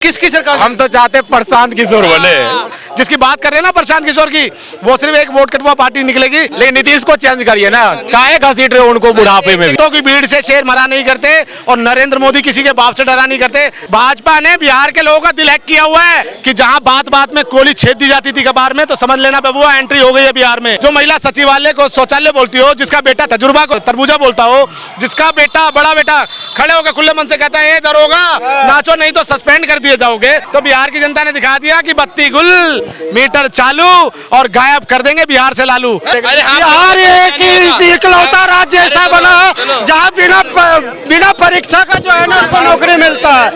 किसकी सरकार? हम तो चाहते प्रशांत किशोर बने। जिसकी बात कर रहे हैं ना प्रशांत किशोर की, वो सिर्फ एक वोट कटवा पार्टी निकलेगी। लेकिन नीतीश को चेंज करिए ना, काहे घसीट रहे हो उनको बुढ़ापे में भी। तो की भीड़ से शेर मरा नहीं करते और नरेंद्र मोदी किसी के बाप से डरा नहीं करते। भाजपा ने बिहार के लोगों का दिल हैक किया हुआ है कि जहां बात बात में गोली छेद दी जाती थी कबार में, तो समझ लेना बबुआ एंट्री हो गई है बिहार में। जो महिला सचिवालय को शौचालय बोलती हो, जिसका बेटा तजुर्बा को तरबूजा बोलता हो, जिसका बेटा बड़ा बेटा खड़े होकर खुले मन से कहता है दरोगा नाचो नहीं तो सस्पेंड कर दिए जाओगे, तो बिहार की जनता ने दिखा दिया कि बत्ती गुल मीटर चालू और गायब कर देंगे बिहार से लालू। बिहार एक इकलौता राज्य ऐसा बना जहाँ बिना परीक्षा का जो है ना उसको नौकरी मिलता है।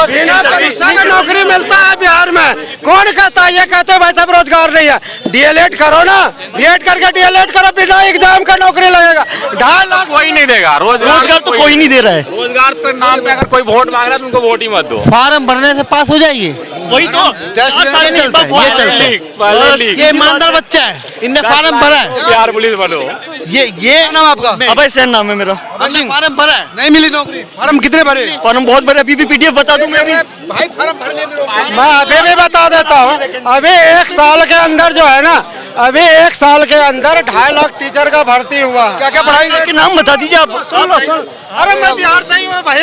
बिना परीक्षा का नौकरी मिलता है बिहार में। कौन कहता है? ये कहते हैं भाई साहब रोजगार नहीं है, डीएलएड करो ना, बीएड करके डीएलएड करो, बिना एग्जाम का नौकरी लगेगा। 2.5 लाख कोई नहीं देगा रोजगार तो कोई नहीं दे रहा है। रोजगार के नाम पे अगर कोई वोट मांग रहा है तो उनको वोट ही मत दो। फार्म भरने से पास हो जाइए, वही तो ये ईमानदार बच्चा है, इनने फार्म भरा है। बिहार पुलिस बनो। ये नाम आपका? अभय सेन नाम है मेरा। फार्म भरा है, नहीं मिली नौकरी। फार्म कितने भरे? फॉर्म बहुत भरे, अभी भी पीडीएफ बता दूं मेरी। भाई फार्म भर ले। मैं अभी भी बता देता हूँ, अभी 1 साल के अंदर जो है ना, अभी 1 साल के अंदर 2.5 लाख टीचर का भर्ती हुआ। क्या क्या पढ़ाई के नाम बता दीजिए आप। सुन। अरे मैं बिहार से ही हूँ भाई,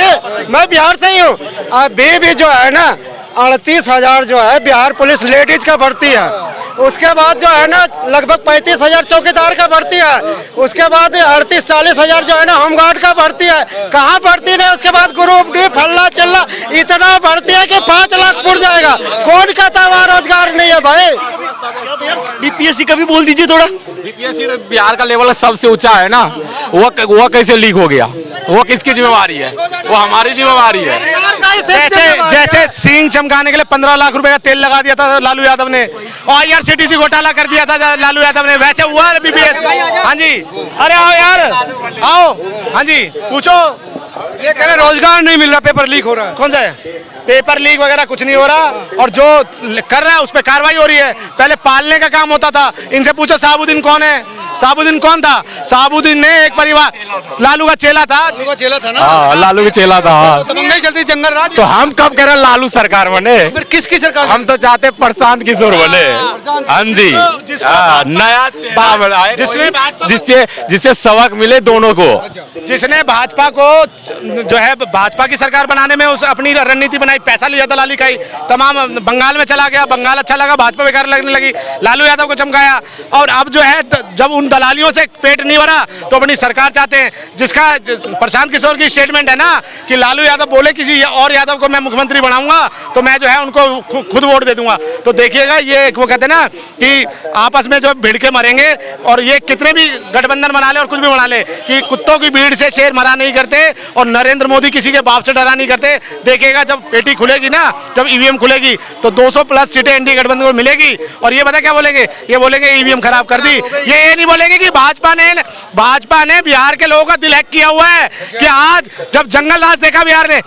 मैं बिहार से ही हूँ। अभी भी जो है ना 38,000 जो है बिहार पुलिस लेडीज का भर्ती है। उसके बाद जो है ना लगभग 35,000 चौकीदार का भर्ती है। उसके बाद 38-40,000 जो है ना होमगार्ड का भर्ती है। कहाँ भर्ती नहीं? उसके बाद ग्रुप डी फल्ला चल्ला इतना भर्ती है कि 5 लाख पुर जाएगा। कौन कहता वहाँ रोजगार नहीं है भाई? बीपीएससी का भी बोल दीजिए थोड़ा। बीपीएससी तो बिहार का लेवल सबसे ऊंचा है ना, वो कैसे लीक हो गया? वो किसकी जिम्मेवारी है? वो हमारी जिम्मेवारी है। जैसे सींग चमकाने के लिए 15 लाख रुपए का तेल लगा दिया था लालू यादव ने, और IRCTC घोटाला कर दिया था लालू यादव ने, वैसे हुआ है बीपीएस। हाँ जी, अरे आओ यार आओ। हाँ जी पूछो। ये कह रहे रोजगार नहीं मिल रहा, पेपर लीक हो रहा है। कौन सा है? पेपर लीक वगैरह कुछ नहीं हो रहा, और जो कर रहा है उस पर कार्रवाई हो रही है। पहले पालने का काम होता था। इनसे पूछो साबुद्दीन कौन है? साबुद्दीन कौन था? साबुद्दीन ने एक परिवार, लालू का चेला था। हाँ लालू का चेला था। जल्दी जंगल राज। तो हम कब कह रहे लालू सरकार बने? फिर किसकी सरकार? हम तो चाहते प्रशांत किशोर बने। हाँ जी, नया जिससे सबक मिले दोनों को, जिसने भाजपा को जो है भाजपा की सरकार बनाने में उस अपनी रणनीति बनाई, पैसा लिया दलाली का ही, तमाम बंगाल में चला गया, बंगाल अच्छा लगा, भाजपा बेकार लगने लगी, लालू यादव को चमकाया। और अब जो है जब उन दलालियों से पेट नहीं भरा तो अपनी सरकार चाहते हैं। जिसका प्रशांत किशोर की स्टेटमेंट है ना कि लालू यादव बोले किसी और यादव को मैं मुख्यमंत्री बनाऊंगा तो मैं जो है उनको खुद वोट दे दूंगा। तो देखिएगा ये वो कहते हैं ना कि आपस में जो भिड़ के मरेंगे, और ये कितने भी गठबंधन बना ले और कुछ भी बना ले कि कुत्तों की भीड़ से शेर मरा नहीं करते और नरेंद्र मोदी किसी के बाप से डरा नहीं करते। देखिएगा जब पेटी खुलेगी ना, जब ईवीएम खुलेगी तो 200+ सीटें एनडीए गठबंधन को मिलेगी। और ये पता क्या बोलेंगे? ये बोलेंगे ईवीएम खराब कर दी। ये नहीं बोलेंगे कि भाजपा ने बिहार के लोगों का दिल हैक किया हुआ है कि आज जब जंगल राज देखा बिहार ने,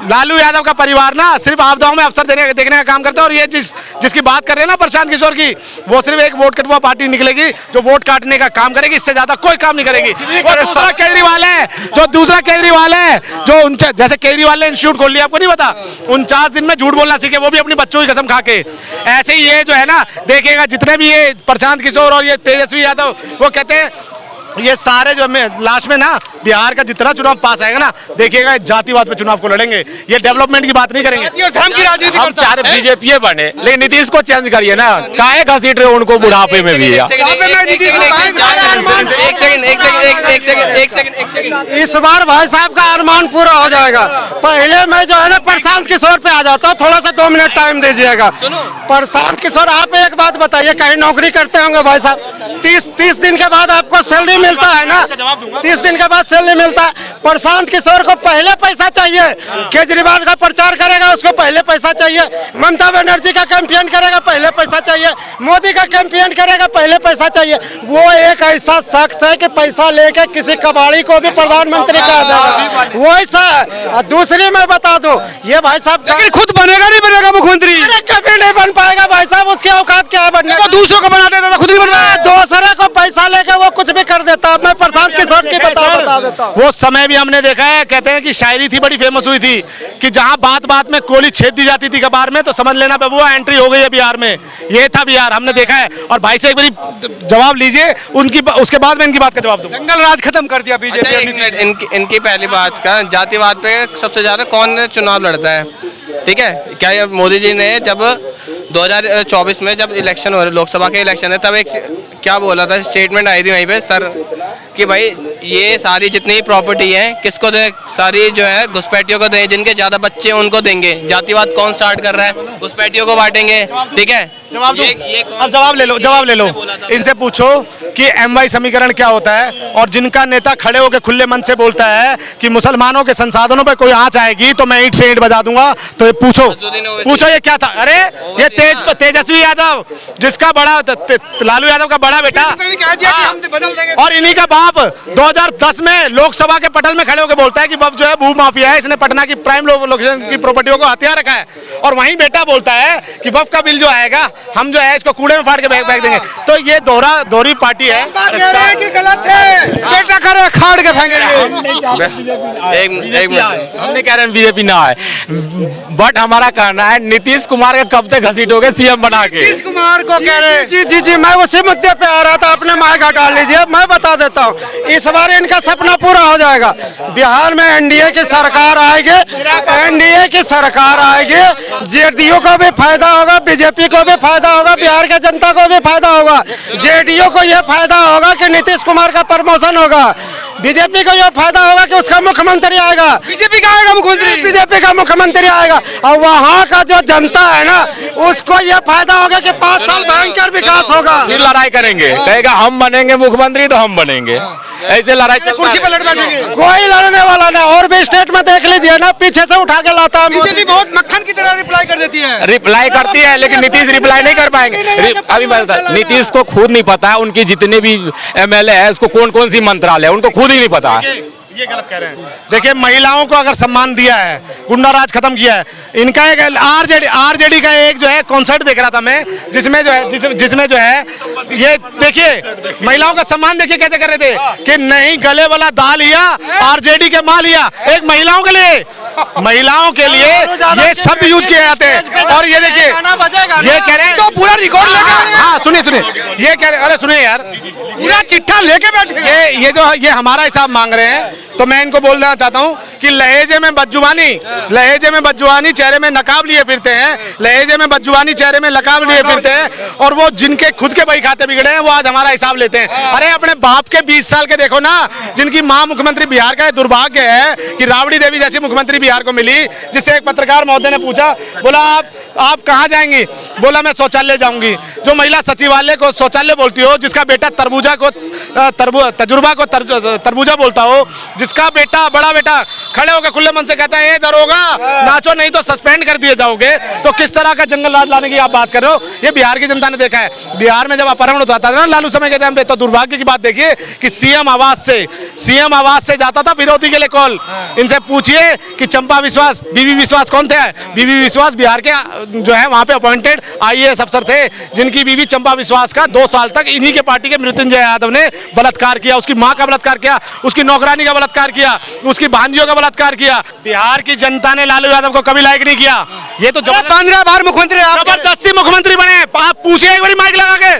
लालू यादव का परिवार ना सिर्फ आपदाओं में अवसर देखने का काम करता है। और ये जिसकी बात कर रहे हैं ना प्रशांत किशोर की, वो सिर्फ एक वोट कटवा पार्टी निकलेगी जो वोट काटने का काम करेगी, इससे ज्यादा कोई काम नहीं करेगी। वो दूसरा केजरीवाल है, जो जैसे केजरीवाल ने इंस्टीट्यूट खोल लिया, आपको नहीं पता? 49 दिन में झूठ बोलना सीखे, वो भी अपनी बच्चों की कसम खा के। ऐसे ही ये जो है ना, देखिएगा जितने भी ये प्रशांत किशोर और ये तेजस्वी यादव, वो कहते हैं ये सारे जो लास्ट में ना बिहार का जितना चुनाव पास आएगा ना, देखिएगा जातिवाद पे चुनाव को लड़ेंगे। ये डेवलपमेंट की बात नहीं करेंगे। धर्म की राजनीति हम चाह रहे बीजेपी बने, लेकिन नीतीश को चेंज करिए ना, काहे घसीट रहे हो उनको बुढ़ापे में भी। इस बार भाई साहब का अरमान पूरा हो जाएगा। पहले मैं जो है ना प्रशांत किशोर पे आ जाता हूँ, थोड़ा सा 2 मिनट टाइम दीजिएगा। प्रशांत किशोर आप एक बात बताइए, कहीं नौकरी करते होंगे भाई साहब? 30 दिन के बाद आपको सैलरी मिलता है ना, 30 दिन के बाद सैलरी मिलता है। प्रशांत किशोर को पहले पैसा चाहिए। केजरीवाल का प्रचार करेगा, उसको पहले पैसा चाहिए, ममता बनर्जी का कैंपेन करेगा पहले पैसा चाहिए, मोदी का कैंपेन करेगा पहले पैसा चाहिए। वो एक ऐसा शख्स है कि पैसा लेके किसी कबाड़ी को भी प्रधानमंत्री कह देगा, वो ऐसा है। दूसरी मैं बता दूं, ये भाई साहब लेकिन खुद बनेगा नहीं बनेगा मुख्यमंत्री, अरे कभी नहीं बन पाएगा भाई साहब, उसकी औकात क्या है बनने वो दूसरों को बना देता था, खुद नहीं बन पाया। दूसरे को पैसा लेके वो कुछ भी कर देता है। मैं प्रशांत किशोर की बता देता हूँ। वो समय भी हमने देखा है, कहते हैं कि शायरी थी बड़ी फेमस हुई थी कि जहां बात बात में गोली छेद दी जाती थी कबार में, तो समझ लेना बबुआ एंट्री हो गई है बिहार में। ये था बिहार, हमने देखा है। और भाई से एक बारी जवाब लीजिए उनकी, उसके बाद मैं इनकी बात का जवाब दूंगा। जंगल राज खत्म कर दिया बीजेपी। अच्छा, एक मिनट, इनकी पहली बात का जातिवाद पे सबसे ज्यादा कौन चुनाव लड़ता है, ठीक है? क्या ये मोदी जी ने जब 2024 में जब इलेक्शन हो रहे, लोकसभा के इलेक्शन है, तब एक क्या बोला था, स्टेटमेंट आई थी वहीं पे सर कि भाई ये सारी जितनी प्रॉपर्टी है किसको दे, सारी जो है घुसपैठियों को दे, जिनके ज्यादा बच्चे हैं उनको देंगे। जातिवाद कौन स्टार्ट कर रहा है? घुसपैठियों को बांटेंगे, ठीक है? जवाब दो। ये अब जवाब ले लो इनसे पूछो कि MY समीकरण क्या होता है, और जिनका नेता खड़े होकर खुले मन से बोलता है कि मुसलमानों के संसाधनों पर कोई आंच आएगी तो मैं ईंट से ईंट बजा दूंगा, तो ये पूछो ये क्या था? अरे ये तेजस्वी यादव, जिसका बड़ा लालू यादव का बड़ा बेटा, और इन्हीं का बाप 2010 में लोकसभा के पटल में खड़े होकर बोलता है कि बब जो है भू माफिया है, इसने पटना की प्राइम लोकेशन की प्रॉपर्टियों को हथियार रखा है। और वहीं बेटा बोलता है कि बब का बिल जो आएगा हम जो है इसको कूड़े में फाड़ के फेंक देंगे। तो ये दोहरी पार्टी है। गलत है, बेटा करे खाड़ के फेंकेंगे। एक मिनट, हम नहीं कह रहे हैं बीजेपी ना है, बट हमारा कहना है नीतीश कुमार के कब तक घसीटोगे सीएम बना के? नीतीश कुमार को कह रहे हैं। जी मैं उसी मुद्दे पे आ रहा था, अपने माइक हटा लीजिए। मैं बता देता हूँ, इस बार इनका सपना पूरा हो जाएगा। बिहार में एनडीए की सरकार आएगी, एनडीए की सरकार आएगी, जेडीयू को भी फायदा होगा, बीजेपी को भी फायदा होगा, बिहार के जनता को भी फायदा होगा। जेडीयू को यह फायदा होगा कि नीतीश कुमार का प्रमोशन होगा, बीजेपी को यह फायदा होगा कि उसका मुख्यमंत्री आएगा, बीजेपी का आएगा मुख्यमंत्री, बीजेपी का मुख्यमंत्री आएगा। और वहाँ का जो जनता है ना, उसको यह फायदा होगा कि 5 साल भयंकर विकास होगा। फिर लड़ाई करेंगे, कहेगा हम बनेंगे मुख्यमंत्री तो हम बनेंगे, ऐसे लड़ाई कुर्सी पर लड़ बैठेंगे। कोई लड़ने वाला ना। और भी स्टेट में देख लीजिए ना, पीछे से उठा के लाता है। बीजेपी बहुत मक्खन की तरह रिप्लाई कर देती है। रिप्लाई करती है, लेकिन नीतीश रिप्लाई नहीं कर पाएंगे। अभी मैं बता, नीतीश को खुद नहीं पता है उनकी जितने भी MLA है उसको कौन कौन सी मंत्रालय है, उनको खुद ही नहीं पता है। ये गलत कह रहे हैं। देखिए, महिलाओं को अगर सम्मान दिया है, गुंडा राज खत्म किया है, इनका एक आरजेडी का एक जो है कॉन्सर्ट देख रहा था मैं, जिसमें जो है ये देखिए महिलाओं का सम्मान देखिए कैसे कर रहे थे कि नहीं गले वाला दाल लिया, आरजेडी के माल लिया। एक महिलाओं के लिए ये शब्द यूज किए जाते हैं। और ये देखिए, ये कह रहे हैं तो पूरा रिकॉर्ड लेके, हाँ सुनिए, ये कह रहे, अरे सुनिए यार, पूरा चिट्ठा लेके बैठ गए। ये हमारा हिसाब मांग रहे हैं, तो मैं इनको बोलना चाहता हूं कि लहेजे में बदजुबानी, चेहरे में नकाब लिए फिरते हैं, लहेजे में बदजुबानी, चेहरे में नकाब लिए फिरते हैं, और वो जिनके खुद के बही खाते बिगड़े हैं वो आज हमारा हिसाब लेते हैं। अरे अपने बाप के 20 साल के देखो ना, जिनकी मां मुख्यमंत्री बिहार का है। दुर्भाग्य है कि राबड़ी देवी जैसी मुख्यमंत्री बिहार को मिली, जिससे एक पत्रकार महोदय ने पूछा, बोला आप कहाँ जाएंगी? बोला मैं शौचालय जाऊंगी। जो महिला सचिवालय को शौचालय बोलती हो, जिसका बेटा तरबूजा को तरबूजा बोलता हो, जिसका बेटा बड़ा बेटा खड़े होकर खुले मन से कहता है ये दरोगा नाचो नहीं तो सस्पेंड कर दिए जाओगे, तो किस तरह का जंगल राज लाने की आप बात कर रहे हो? ये बिहार की जनता ने देखा है। बिहार में जब अपहरण होता था ना लालू समय के टाइम पे, तो दुर्भाग्य की बात देखिए कि सीएम आवास से जाता था विरोधी के लिए कॉल। इनसे पूछिए कि चंपा विश्वास, बीबी विश्वास कौन थे? बीबी विश्वास बिहार के जो है वहां पे अपॉइंटेड IAS अफसर थे, जिनकी बीबी चंपा विश्वास का 2 साल तक इन्हीं के पार्टी के मृत्युंजय यादव ने बलात्कार किया, उसकी मां का बलात्कार किया, उसकी नौकरानी का बलात्कार किया, उसकी भांजियों का बलात्कार किया। बिहार की जनता ने लालू यादव को कभी लाइक नहीं किया। ये तो 15 बार मुख्यमंत्री, जबरदस्ती मुख्यमंत्री बने। आप पूछिए एक बार माइक लगा के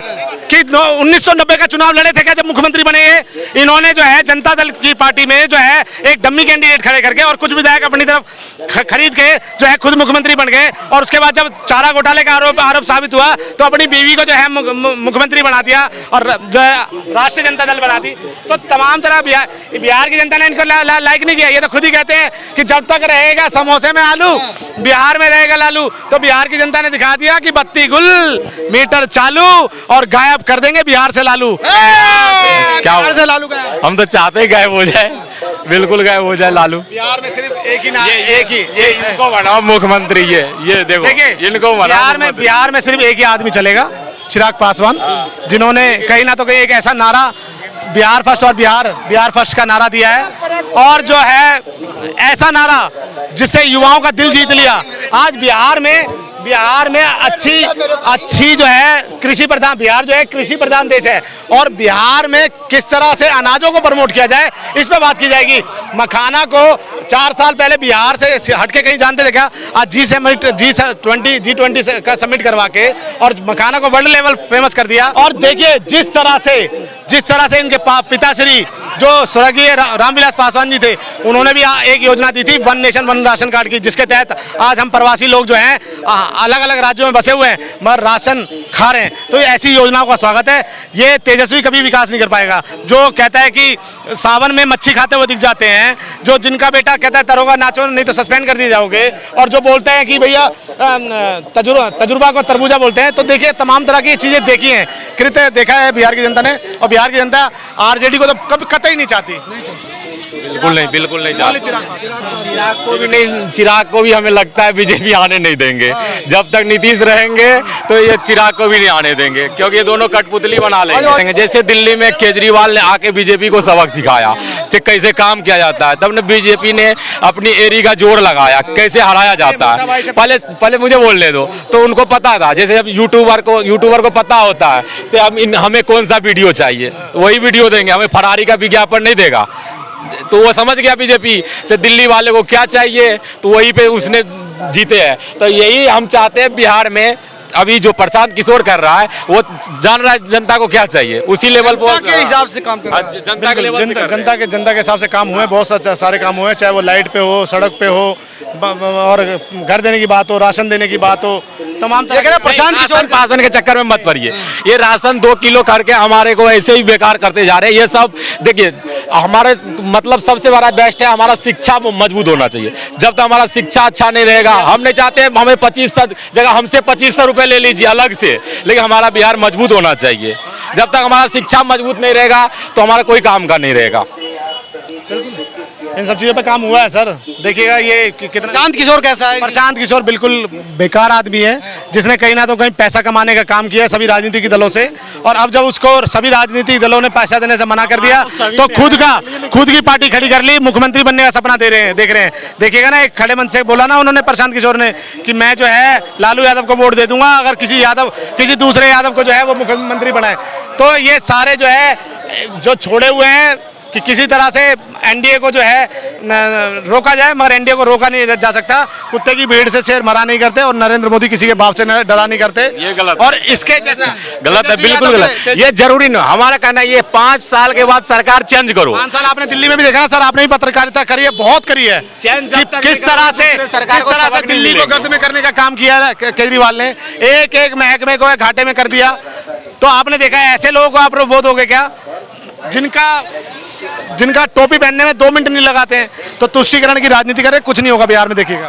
कि 1990 का चुनाव लड़े थे क्या जब मुख्यमंत्री बने? इन्होंने जो है जनता दल की पार्टी में जो है एक डम्मी कैंडिडेट खड़े करके और कुछ विधायक अपनी तरफ खरीद के जो है खुद मुख्यमंत्री बन गए, और उसके बाद जब चारा घोटाले का आरोप साबित हुआ तो अपनी बीवी को जो है मुख्यमंत्री बना दिया और जो है राष्ट्रीय जनता दल बना दी। तो तमाम तरह बिहार की जनता ने इनको लाइक नहीं किया। ये तो खुद ही कहते हैं कि जब तक रहेगा समोसे में आलू, बिहार में रहेगा लालू। तो बिहार की जनता ने दिखा दिया कि बत्ती गुल, मीटर चालू, और गायब कर देंगे बिहार से लालू। क्या से लालू हम तो चाहते ही गायब हो जाए, बिल्कुल गायब हो जाए लालू। बिहार में सिर्फ एक ही नाम, एक ही ये इनको बनाओ मुख्यमंत्री, ये देखो देखिए इनको बनाओ बिहार में सिर्फ एक ही आदमी चलेगा, चिराग पासवान, जिन्होंने कहीं ना तो कहीं एक ऐसा नारा बिहार फर्स्ट और बिहार फर्स्ट का नारा दिया है, और जो है ऐसा नारा जिससे युवाओं का दिल जीत लिया। आज बिहार में अच्छी जो है कृषि प्रधान, बिहार जो है कृषि प्रधान देश है, और बिहार में किस तरह से अनाजों को प्रमोट किया जाए इस पे बात की जाएगी। मखाना को 4 साल पहले बिहार से हटके कहीं जानते थे क्या? आज G20 का समिट करवा के और मखाना को वर्ल्ड लेवल फेमस कर दिया। और देखिए जिस तरह से इनके पिताश्री जो स्वर्गीय रामविलास पासवान जी थे, उन्होंने भी एक योजना दी थी, one nation one ration card की, जिसके तहत आज हम प्रवासी लोग जो हैं अलग अलग राज्यों में बसे हुए हैं मगर राशन खा रहे हैं। तो ऐसी योजनाओं का स्वागत है। ये तेजस्वी कभी विकास नहीं कर पाएगा। जो कहता है कि सावन में मच्छी खाते हुए दिख जाते हैं, जो जिनका बेटा कहता है तरोगा नाचो नहीं तो सस्पेंड कर दिए जाओगे, और जो बोलते हैं कि भैया तजुर्बा को तरबूजा बोलते हैं। तो देखिए तमाम तरह की चीजें देखी हैं, कृत्य देखा है बिहार की जनता ने, और बिहार की जनता आरजेडी को तो कभी कतई नहीं चाहती। बिल्कुल नहीं चाहते। चिराग को भी हमें लगता है बीजेपी आने नहीं देंगे। जब तक नीतीश रहेंगे तो ये चिराग को भी नहीं आने देंगे, क्योंकि ये दोनों कठपुतली बना लेंगे। जैसे दिल्ली में केजरीवाल ने आके बीजेपी को सबक सिखाया से कैसे काम किया जाता है, तब ने बीजेपी ने अपनी एरी का जोर लगाया कैसे हराया जाता है। पहले मुझे बोलने दो, तो उनको पता था। जैसे अब यूट्यूबर को पता होता है से हमें कौन सा वीडियो चाहिए, वही वीडियो देंगे, हमें फरारी का विज्ञापन नहीं देगा। तो वो समझ गया बीजेपी से दिल्ली वाले को क्या चाहिए, तो वही पे उसने जीते हैं। तो यही हम चाहते हैं बिहार में। अभी जो प्रशांत किशोर कर रहा है वो जान रहा है जनता को क्या चाहिए, उसी लेवल पर के हिसाब से काम कर रहा है। जनता के हिसाब से काम हुए, बहुत सारे काम हुए, चाहे वो लाइट पे हो, सड़क पे हो, और घर देने की बात हो, राशन देने की बात हो, तमाम तरह। प्रशांत किशोर शासन के चक्कर में मत पड़िए। ये राशन 2 किलो करके हमारे को ऐसे ही बेकार करते जा रहे हैं। ये सब देखिए हमारे मतलब सबसे बड़ा बेस्ट है हमारा शिक्षा मजबूत होना चाहिए। जब तक हमारा शिक्षा अच्छा नहीं रहेगा, हम नहीं चाहते हमें 25 जगह हमसे 2500 रुपए ले लीजिए अलग से, लेकिन हमारा बिहार मजबूत होना चाहिए। जब तक हमारा शिक्षा मजबूत नहीं रहेगा तो हमारा कोई काम का नहीं रहेगा। इन सब चीजों पे काम हुआ है सर। देखिएगा ये कितना प्रशांत किशोर कैसा है? प्रशांत किशोर बिल्कुल बेकार आदमी है, जिसने कहीं ना तो कहीं पैसा कमाने का काम किया है सभी राजनीतिक दलों से। और अब जब उसको सभी राजनीतिक दलों ने पैसा देने से मना कर दिया तो खुद की पार्टी खड़ी कर ली, मुख्यमंत्री बनने का सपना देख रहे हैं। देखिएगा ना, एक खड़े मन से बोला ना उन्होंने, प्रशांत किशोर ने, कि मैं जो है लालू यादव को वोट दे दूंगा अगर किसी दूसरे यादव को जो है वो मुख्यमंत्री बनाए। तो ये सारे जो है जो छोड़े हुए हैं कि किसी तरह से एनडीए को जो है रोका जाए, मगर एनडीए को रोका नहीं जा सकता। कुत्ते की भीड़ से शेर मरा नहीं करते, और नरेंद्र मोदी किसी के बाप से डरा नहीं करते। ये गलत और इसके जैसा गलत है, बिल्कुल गलत। ये जरूरी नहीं, हमारा कहना है ये 5 साल के बाद सरकार चेंज करो। 5 साल आपने दिल्ली में भी देखा ना सर, आपने भी पत्रकारिता करी है, बहुत करी है। किस तरह से दिल्ली को गर्द में करने का काम किया है केजरीवाल ने, एक महकमे को घाटे में कर दिया। तो आपने देखा है ऐसे लोगों को आप वोट दोगे क्या जिनका टोपी पहनने में 2 मिनट नहीं लगाते हैं? तो तुष्टीकरण की राजनीति करे, कुछ नहीं होगा बिहार में, देखिएगा।